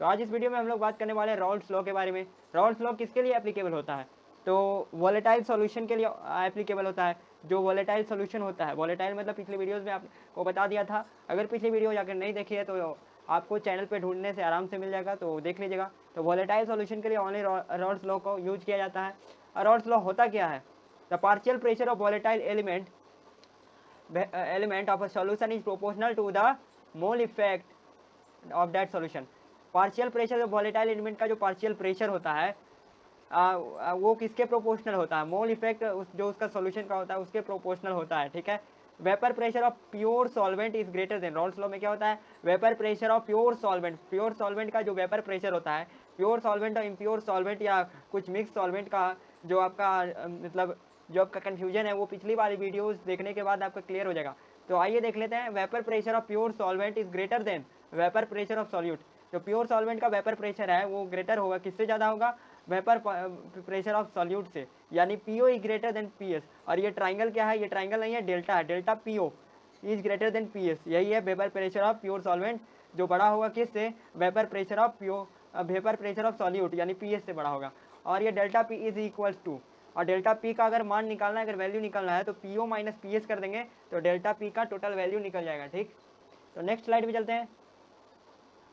तो आज इस वीडियो में हम लोग बात करने वाले हैं राउल्ट्स लॉ के बारे में। राउल्ट्स लॉ किसके लिए एप्लीकेबल होता है? तो वोलेटाइल सॉल्यूशन के लिए एप्लीकेबल होता है। जो वोलेटाइल सॉल्यूशन होता है, वोलेटाइल मतलब पिछले वीडियोस में आपको बता दिया था। अगर पिछली वीडियो जाकर नहीं देखी है तो आपको चैनल पे ढूंढने से आराम से मिल जाएगा, तो देख लीजिएगा। तो वोलेटाइल सॉल्यूशन के लिए ओनली राउल्ट्स लॉ को यूज किया जाता है। और राउल्ट्स लॉ होता क्या है? The partial pressure of volatile element of a solution is proportional to the mole effect of that solution। Partial pressure जो वोलेटाइल एलिमेंट का जो पार्शियल प्रेशर होता है वो किसके प्रोपोर्शनल होता है? मोल इफेक्ट जो उसका सॉल्यूशन का होता है उसके प्रोपोर्शनल होता है, ठीक है। Vapour pressure of pure solvent is greater then, Raoult's law में क्या होता है? Vapour pressure of pure solvent का जो वेपर प्रेशर होता है, प्योर सॉल्वेंट और इम्प्योर सॉल्वेंट या कुछ मिक्स सॉल्वेंट का जो आपका मतलब जो आपका कन्फ्यूजन है वो पिछली वाली वीडियोस देखने के बाद आपका क्लियर हो जाएगा। तो आइए देख लेते हैं। Vapour pressure of pure solvent is greater then vapour pressure of solute. जो प्योर सॉल्वेंट का वेपर प्रेशर है वो ग्रेटर होगा, किससे ज़्यादा होगा? वेपर प्रेशर ऑफ सॉल्यूट से, यानी PO is greater than PS. और ये ट्राइंगल क्या है? ये ट्राइंगल नहीं है, डेल्टा है। Delta PO is greater than PS, यही है vapour pressure of pure solvent, जो बड़ा होगा किससे? वेपर प्रेशर ऑफ सॉल्यूट, यानी पीएस से बड़ा होगा। और ये delta P is equals to, और डेल्टा पी का अगर मान निकालना है, अगर वैल्यू निकालना है तो पीओ माइनस पीएस कर देंगे तो डेल्टा पी का टोटल वैल्यू निकल जाएगा, ठीक। तो नेक्स्ट स्लाइड में चलते हैं।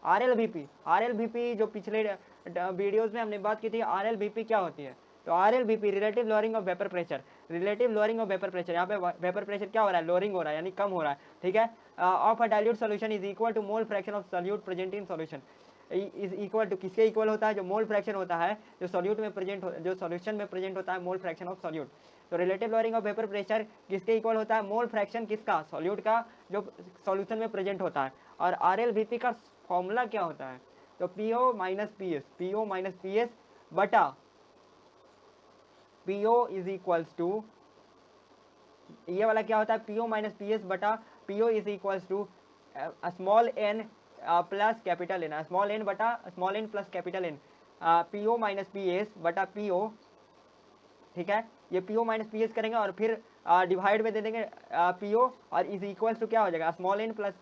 आरएलवीपी जो पिछले वीडियोस में हमने बात की थी, आरएलवीपी क्या होती है? तो RLVP relative lowering of vapour pressure, relative lowering of vapour pressure. यहाँ पे वेपर प्रेशर क्या हो रहा है? लोअरिंग हो रहा है, यानी कम हो रहा है, ठीक है। Of a dilute solution is equal to mole fraction of solute present in solution, is equal to किसके इक्वल होता है? जो मोल फ्रैक्शन होता है जो सॉल्यूट में प्रेजेंट जो सॉल्यूशन में प्रेजेंट होता है, मोल फ्रैक्शन ऑफ सॉल्यूट। तो relative lowering of vapour pressure किसके इक्वल होता है? मोल फ्रैक्शन किसका? सॉल्यूट का, जो सॉल्यूशन में प्रेजेंट होता है। और आरएलवीपी का फॉर्मूला क्या होता है? तो पीओ माइनस पी एस बटा पीओ इज इक्वल्स टू, ये वाला क्या होता है? पीओ माइनस पी एस बटा PO is equals to small N plus capital N, small N बटा small N plus capital N, PO minus P S बटा PO, ठीक है। ये पीओ माइनस पी एस करेंगे और फिर डिवाइड में दे देंगे पीओ, और इज इक्वल्स टू क्या हो जाएगा? Small N plus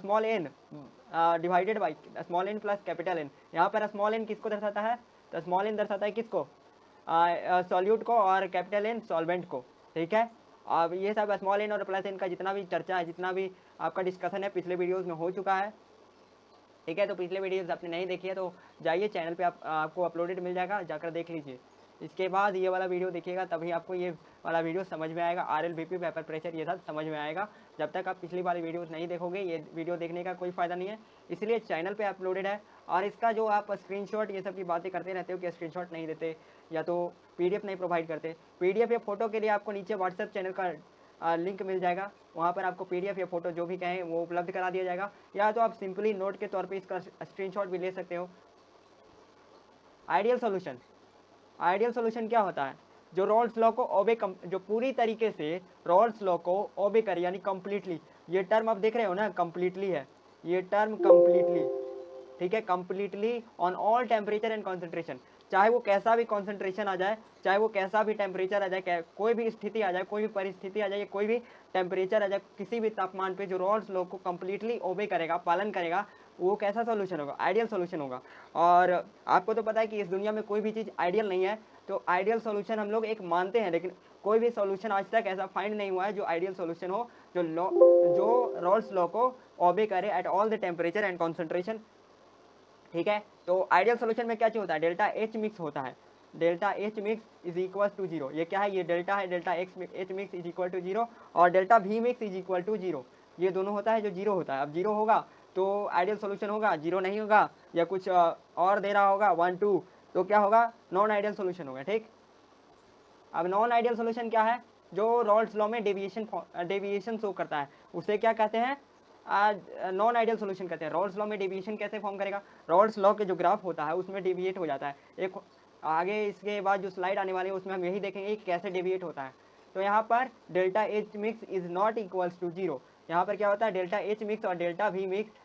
small N divided by small N plus capital N. यहाँ पर स्मॉल एन किसको दर्शाता है? तो स्मॉल एन दर्शाता है किसको? सॉल्यूट को, और कैपिटल एन सॉल्वेंट को, ठीक है। अब ये सब स्मॉल एन और प्लस एन का जितना भी चर्चा है, जितना भी आपका डिस्कशन है, पिछले वीडियोस में हो चुका है, ठीक है। तो पिछले वीडियोस आपने नहीं देखी है तो जाइए चैनल पे, आपको अपलोडेड मिल जाएगा, जाकर देख लीजिए। इसके बाद ये वाला वीडियो देखिएगा, तभी आपको ये वाला वीडियो समझ में आएगा। आरएलवीपी, वेपर प्रेशर, ये सब समझ में आएगा। जब तक आप पिछली वाली वीडियोस नहीं देखोगे ये वीडियो देखने का कोई फ़ायदा नहीं है, इसलिए चैनल पे अपलोडेड है। और इसका जो आप स्क्रीनशॉट ये सब की बातें करते रहते हो कि स्क्रीनशॉट नहीं देते या तो पीडीएफ नहीं प्रोवाइड करते, पीडीएफ या फोटो के लिए आपको नीचे व्हाट्सएप चैनल का लिंक मिल जाएगा, वहाँ पर आपको पीडीएफ या फोटो जो भी कहें वो उपलब्ध करा दिया जाएगा। या तो आप सिंपली नोट के तौर पे इसका स्क्रीनशॉट भी ले सकते हो। आइडियल सॉल्यूशन क्या होता है? जो रॉल्स लॉ को ओबे जो पूरी तरीके से रॉल्स लॉ को ओबे करे, यानी कंप्लीटली। ये टर्म आप देख रहे हो ना, कंप्लीटली है ये टर्म, कंप्लीटली, ठीक है। Completely on all temperature and concentration, चाहे वो कैसा भी कॉन्सेंट्रेशन आ जाए, चाहे वो कैसा भी टेम्परेचर आ जाए, कोई भी स्थिति आ जाए, कोई भी परिस्थिति आ जाए, कोई भी टेम्परेचर आ जाए, किसी भी तापमान पे जो रॉल्स लॉ को कंप्लीटली ओबे करेगा, पालन करेगा, वो कैसा सोल्यूशन होगा? आइडियल सोल्यूशन होगा। और आपको तो पता है कि इस दुनिया में कोई भी चीज़ आइडियल नहीं है, तो आइडियल सोल्यूशन हम लोग एक मानते हैं, लेकिन कोई भी सोल्यूशन आज तक ऐसा फाइंड नहीं हुआ है जो आइडियल सोल्यूशन हो, जो रॉल्स लॉ को ओबे करे at all the temperature and concentration, ठीक है। तो आइडियल सोल्यूशन में क्या चीज होता है? डेल्टा एच मिक्स होता है। Delta H mix is equal to zero, ये क्या है? ये डेल्टा है, delta H mix is equal to zero, और delta V mix is equal to zero, ये दोनों होता है जो जीरो होता है। अब जीरो होगा तो आइडियल सोल्यूशन होगा, जीरो नहीं होगा या कुछ और दे रहा होगा 1 2, तो क्या होगा? नॉन आइडियल सोल्यूशन होगा, ठीक। अब नॉन आइडियल सोल्यूशन क्या है? जो रॉल्स लॉ में डेविएशन शो करता है, उसे क्या कहते हैं? नॉन आइडियल सोल्यूशन कहते हैं। रॉल्स लॉ में डेविएशन कैसे फॉर्म करेगा? रॉल्स लॉ के जो ग्राफ होता है उसमें डेविएट हो जाता है। एक आगे इसके बाद जो स्लाइड आने वाली है उसमें हम यही देखेंगे कि कैसे डेविएट होता है। तो यहाँ पर delta H mix is not equals to zero, यहाँ पर क्या होता है? डेल्टा एच मिक्स और delta V mix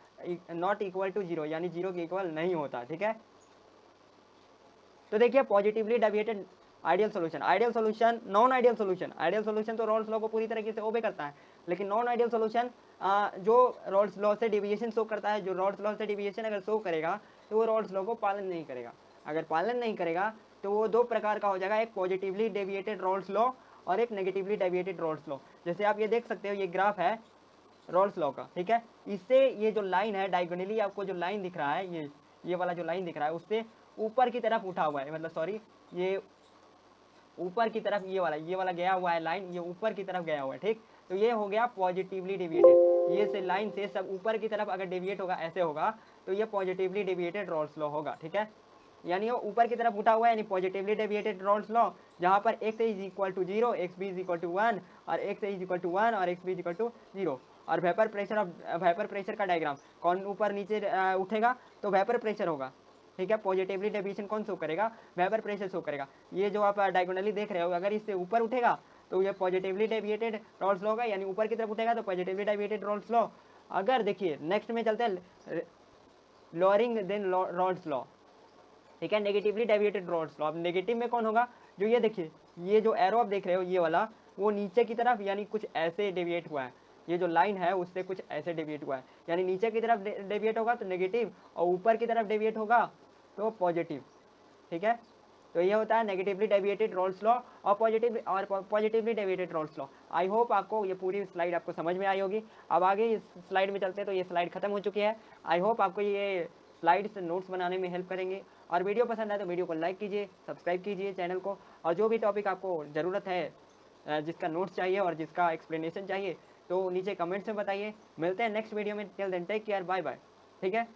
not equal to zero, यानी जीरो के इक्वल नहीं होता, ठीक है। तो देखिए positively deviated ideal solution, non ideal solution तो रॉल्स लॉ को पूरी तरीके से ओबे करता है, लेकिन नॉन आइडियल सोल्यूशन जो रॉल्स लॉ से डेविएशन शो करता है, जो रॉल्स लॉ से डेविएशन अगर शो करेगा तो वो रॉल्स लॉ को पालन नहीं करेगा। अगर पालन नहीं करेगा तो वो दो प्रकार का हो जाएगा, एक पॉजिटिवली डेविएटेड रॉल्स लॉ और एक नेगेटिवली डेविएटेड रॉल्स लॉ। जैसे आप ये देख सकते हो, ये ग्राफ है रॉल्स लॉ का, ठीक है। इससे ये जो लाइन है डायगोनली आपको जो लाइन दिख रहा है, ये वाला जो लाइन दिख रहा है उससे ऊपर की तरफ उठा हुआ है, मतलब सॉरी ये ऊपर की तरफ ये वाला गया हुआ है लाइन, ये ऊपर की तरफ गया हुआ है, ठीक। तो ये हो गया पॉजिटिवली डेविएटेड। ये से लाइन से सब ऊपर की तरफ अगर डेविएट होगा, ऐसे होगा, तो ये पॉजिटिवली डेविएटेड रॉल्स लॉ होगा, ठीक है। यानी वो ऊपर की तरफ उठा हुआ है, यानी पॉजिटिवली डेविएटेड रॉल्स लॉ, जहाँ पर x is equal to 0, X B is equal to 1 और x इज इक्वल टू 1 और X B is equal to 0। और वेपर प्रेशर का डायग्राम कौन ऊपर नीचे उठेगा, तो वेपर प्रेशर होगा, ठीक है। पॉजिटिवली डेविएशन कौन शो करेगा, वेपर प्रेशर शो करेगा। ये जो आप डायगोनली देख रहे हो, अगर इससे ऊपर उठेगा तो ये पॉजिटिवली डेविएटेड रॉल्स लॉ होगा, यानी ऊपर की तरफ उठेगा तो पॉजिटिवली डेविएटेड रॉल्स लॉ। अगर देखिए नेक्स्ट में चलते हैं, लोअरिंग देन रॉल्स लॉ, ठीक है, नेगेटिवली डेविएटेड रॉल्स लॉ। अब नेगेटिव में कौन होगा, जो ये देखिए, ये जो एरो आप देख रहे हो ये वाला, वो नीचे की तरफ यानी कुछ ऐसे डेविएट हुआ है, ये जो लाइन है उससे कुछ ऐसे डेविएट हुआ है, यानी नीचे की तरफ डेविएट होगा तो नेगेटिव, और ऊपर की तरफ डेविएट होगा तो पॉजिटिव, ठीक है। तो ये होता है नेगेटिवली डेविएटेड रॉल्स लॉ और positively deviated Rawls law. I hope आपको ये पूरी स्लाइड आपको समझ में आई होगी। अब आगे इस स्लाइड में चलते हैं, तो ये स्लाइड खत्म हो चुकी है। आई होप आपको ये स्लाइड्स नोट्स बनाने में हेल्प करेंगे, और वीडियो पसंद आए तो वीडियो को लाइक कीजिए, सब्सक्राइब कीजिए चैनल को, और जो भी टॉपिक आपको ज़रूरत है, जिसका नोट्स चाहिए और जिसका एक्सप्लेनेशन चाहिए, तो नीचे कमेंट्स में बताइए। मिलते हैं नेक्स्ट वीडियो में, till then take care, bye bye, ठीक है।